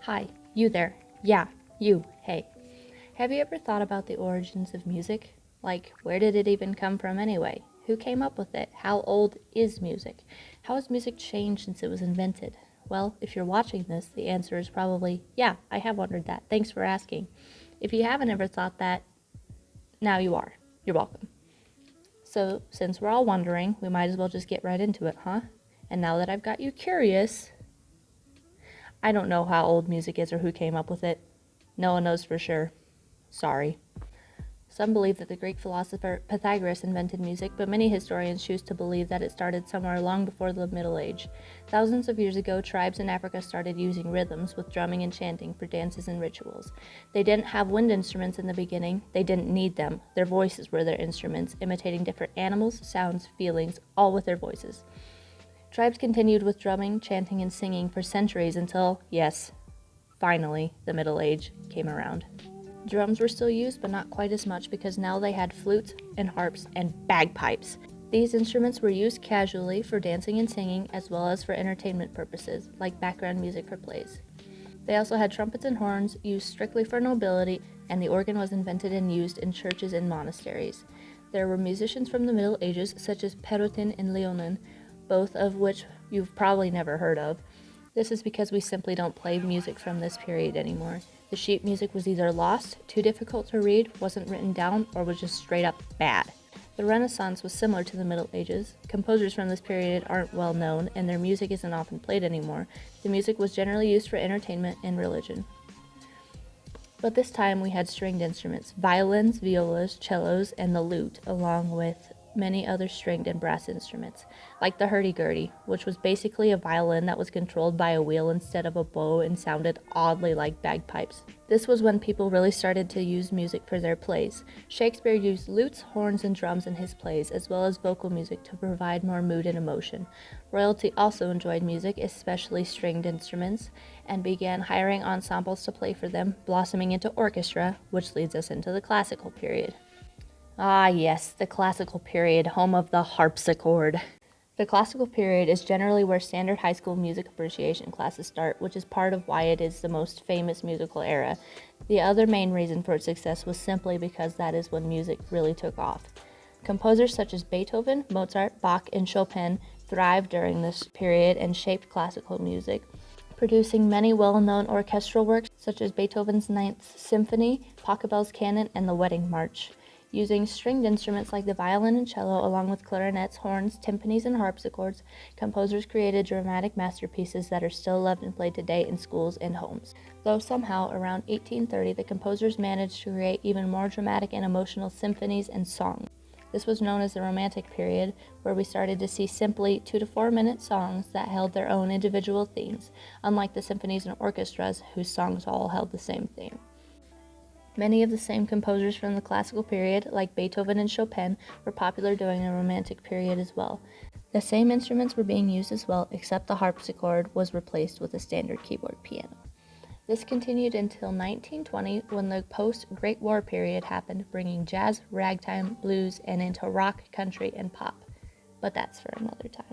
Hi, you there. Yeah, you, hey. Have you ever thought about the origins of music? Like, where did it even come from anyway? Who came up with it? How old is music? How has music changed since it was invented? Well, if you're watching this, the answer is probably, yeah, I have wondered that. Thanks for asking. If you haven't ever thought that, now you are. You're welcome. So, since we're all wondering, we might as well just get right into it, huh? And now that I've got you curious, I don't know how old music is or who came up with it. No one knows for sure. Sorry. Some believe that the Greek philosopher Pythagoras invented music, but many historians choose to believe that it started somewhere long before the Middle Age. Thousands of years ago, tribes in Africa started using rhythms with drumming and chanting for dances and rituals. They didn't have wind instruments in the beginning. They didn't need them. Their voices were their instruments, imitating different animals, sounds, feelings, all with their voices. Tribes continued with drumming, chanting, and singing for centuries until, yes, finally, the Middle Age came around. Drums were still used, but not quite as much because now they had flutes and harps and bagpipes. These instruments were used casually for dancing and singing, as well as for entertainment purposes, like background music for plays. They also had trumpets and horns used strictly for nobility, and the organ was invented and used in churches and monasteries. There were musicians from the Middle Ages, such as Perrotin and Leonin, both of which you've probably never heard of. This is because we simply don't play music from this period anymore. The sheet music was either lost, too difficult to read, wasn't written down, or was just straight up bad. The Renaissance was similar to the Middle Ages. Composers from this period aren't well known, and their music isn't often played anymore. The music was generally used for entertainment and religion. But this time we had stringed instruments, violins, violas, cellos, and the lute, along with many other stringed and brass instruments, like the hurdy-gurdy, which was basically a violin that was controlled by a wheel instead of a bow and sounded oddly like bagpipes. This was when people really started to use music for their plays. Shakespeare used lutes, horns, and drums in his plays, as well as vocal music to provide more mood and emotion. Royalty also enjoyed music, especially stringed instruments, and began hiring ensembles to play for them, blossoming into orchestra, which leads us into the classical period. Ah yes, the classical period, home of the harpsichord. The classical period is generally where standard high school music appreciation classes start, which is part of why it is the most famous musical era. The other main reason for its success was simply because that is when music really took off. Composers such as Beethoven, Mozart, Bach, and Chopin thrived during this period and shaped classical music, producing many well-known orchestral works such as Beethoven's Ninth Symphony, Pachelbel's Canon, and the Wedding March. Using stringed instruments like the violin and cello, along with clarinets, horns, timpanis, and harpsichords, composers created dramatic masterpieces that are still loved and played today in schools and homes. Though somehow, around 1830, the composers managed to create even more dramatic and emotional symphonies and songs. This was known as the Romantic period, where we started to see simply 2 to 4 minute songs that held their own individual themes, unlike the symphonies and orchestras whose songs all held the same theme. Many of the same composers from the classical period, like Beethoven and Chopin, were popular during the Romantic period as well. The same instruments were being used as well, except the harpsichord was replaced with a standard keyboard piano. This continued until 1920, when the post-Great War period happened, bringing jazz, ragtime, blues, and into rock, country, and pop. But that's for another time.